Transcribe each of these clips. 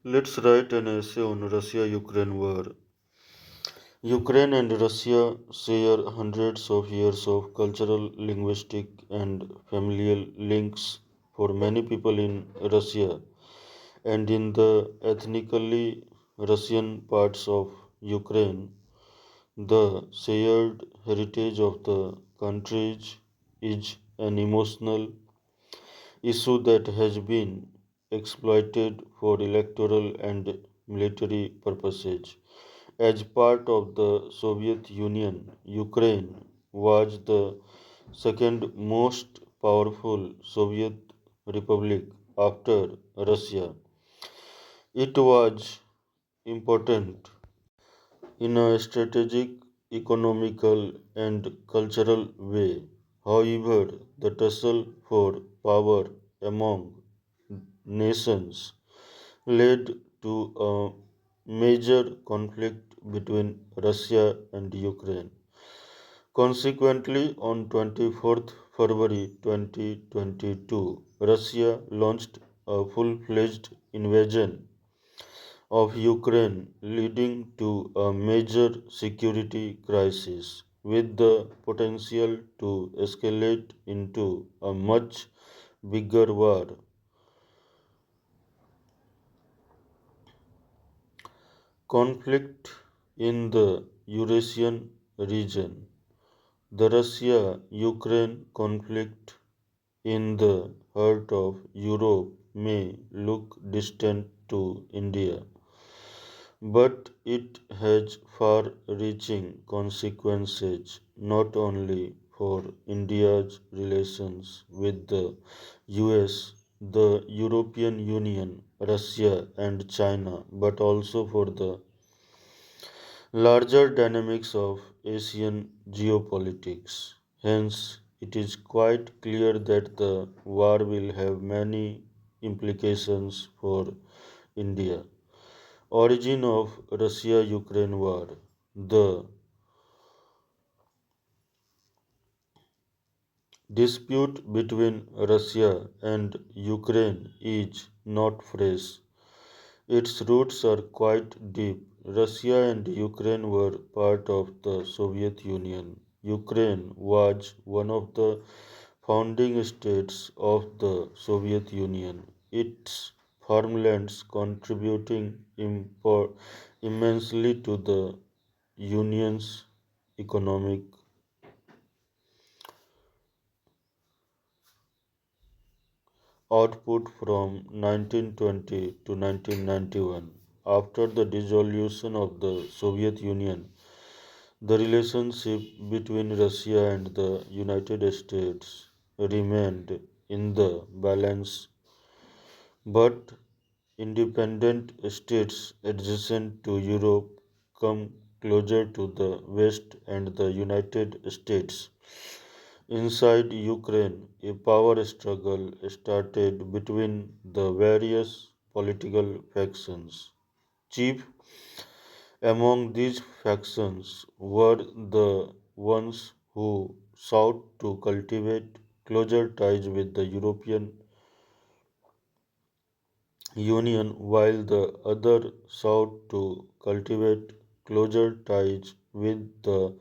Let's write an essay on Russia Ukraine war. Ukraine and Russia share hundreds of years of cultural, linguistic, and familial links for many people in Russia and in the ethnically Russian parts of Ukraine. The shared heritage of the countries is an emotional issue that has been exploited for electoral and military purposes. As part of the Soviet Union, Ukraine was the second most powerful Soviet republic after Russia. It was important in a strategic, economical, and cultural way. However, the tussle for power among nations led to a major conflict between Russia and Ukraine. Consequently, on 24th February 2022, Russia launched a full fledged invasion of Ukraine, leading to a major security crisis with the potential to escalate into a much bigger war. Conflict in the Eurasian region. The Russia Ukraine conflict in the heart of Europe may look distant to India, but it has far reaching consequences not only for India's relations with the US, the European Union, Russia, and China, but also for the larger dynamics of Asian geopolitics. Hence, it is quite clear that the war will have many implications for India. Origin of Russia-Ukraine war. The dispute between Russia and Ukraine is not fresh. Its roots are quite deep. Russia and Ukraine were part of the Soviet Union. Ukraine was one of the founding states of the Soviet Union. Its farmlands contributing immensely to the Union's economic output from 1920 to 1991. After the dissolution of the Soviet Union, the relationship between Russia and the United States remained in the balance, but independent states adjacent to Europe come closer to the West and the United States. Inside Ukraine, a power struggle started between the various political factions. Chief among these factions were the ones who sought to cultivate closer ties with the European Union, while the other sought to cultivate closer ties with the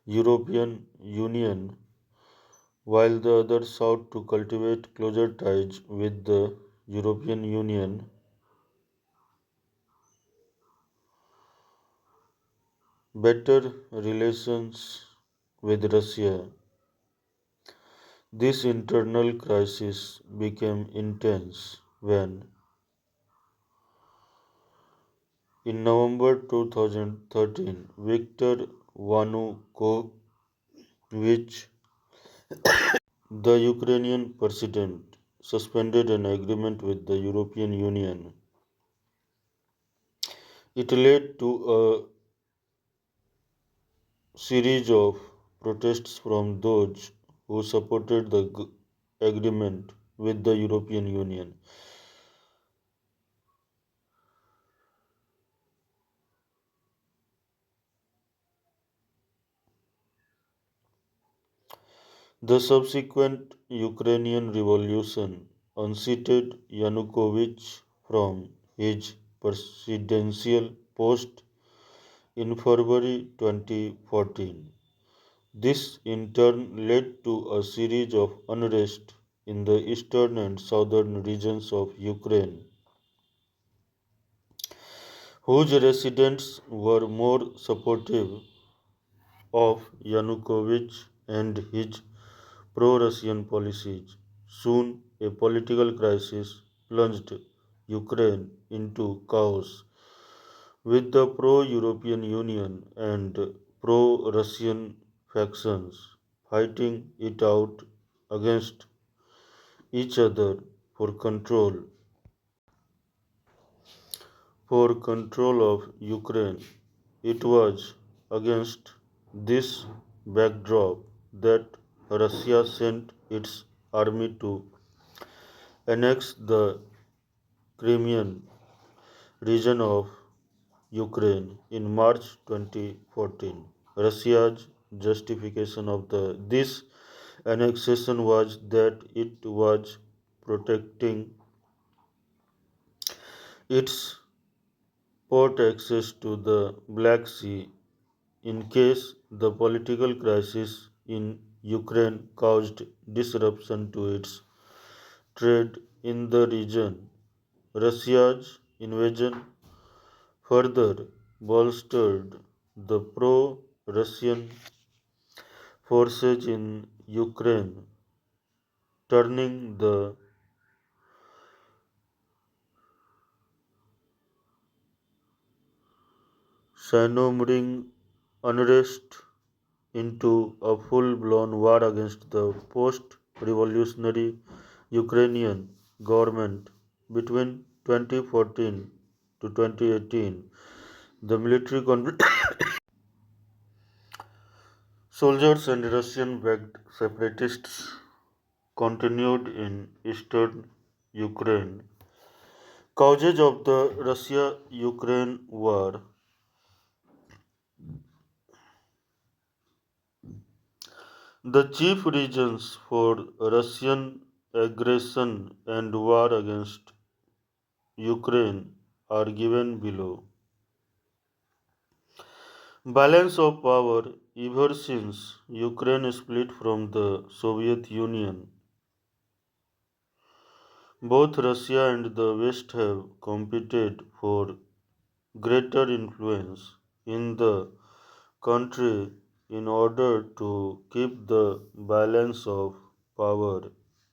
European Union, while the other sought to cultivate closer ties with the European Union. Better relations with Russia. This internal crisis became intense when, in November 2013, Viktor Yanukovych, the Ukrainian president, suspended an agreement with the European Union. It led to a series of protests from those who supported the agreement with the European Union. The subsequent Ukrainian revolution unseated Yanukovych from his presidential post in February 2014. This in turn led to a series of unrest in the eastern and southern regions of Ukraine, whose residents were more supportive of Yanukovych and his pro Russian policies. Soon, a political crisis plunged Ukraine into chaos, with the pro European Union and pro Russian factions fighting it out against each other for control of Ukraine. It was against this backdrop that Russia sent its army to annex the Crimean region of Ukraine in March 2014. Russia's justification of this annexation was that it was protecting its port access to the Black Sea in case the political crisis in Ukraine caused disruption to its trade in the region. Russia's invasion further bolstered the pro Russian forces in Ukraine, turning the simmering unrest into a full blown war against the post revolutionary Ukrainian government. Between 2014 to 2018, the military soldiers and Russian backed separatists continued in eastern Ukraine. Causes of the Russia Ukraine war. The chief reasons for Russian aggression and war against Ukraine are given below. Balance of power. Ever since Ukraine split from the Soviet Union, both Russia and the West have competed for greater influence in the country in order to keep the balance of power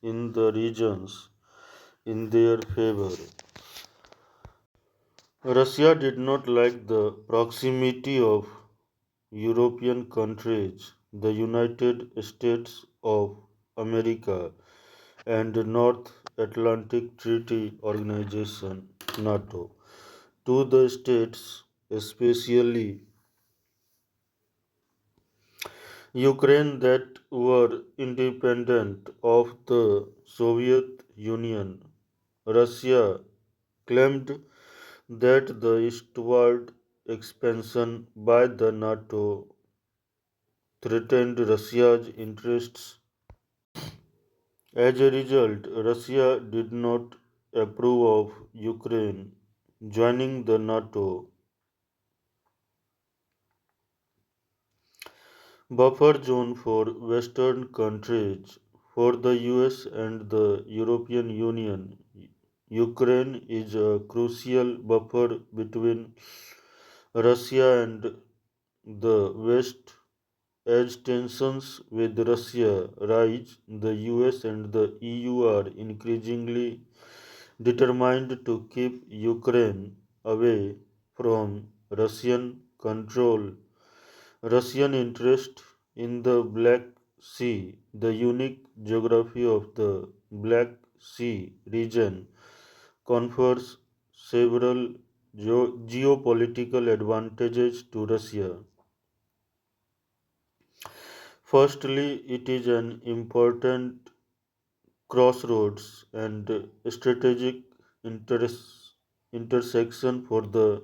in the regions in their favor. Russia did not like the proximity of European countries, the United States of America, and North Atlantic Treaty Organization (NATO) to the states, especially Ukraine, that were independent of the Soviet Union. Russia claimed that the eastward expansion by the NATO threatened Russia's interests. As a result, Russia did not approve of Ukraine joining the NATO buffer zone for Western countries. For the US and the European Union, Ukraine is a crucial buffer between Russia and the West. As tensions with Russia rise, the US and the EU are increasingly determined to keep Ukraine away from Russian control. Russian interest in the Black Sea, the unique geography of the Black Sea region, confers several geopolitical advantages to Russia. Firstly, it is an important crossroads and strategic intersection for the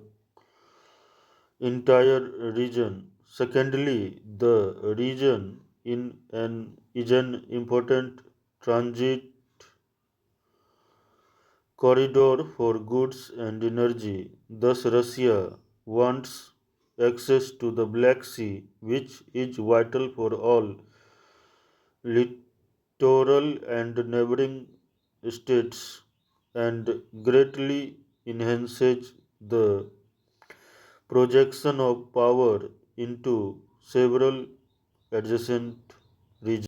entire region. Secondly, the region is an important transit corridor for goods and energy. Thus, Russia wants access to the Black Sea, which is vital for all littoral and neighboring states and greatly enhances the projection of power into several adjacent regions.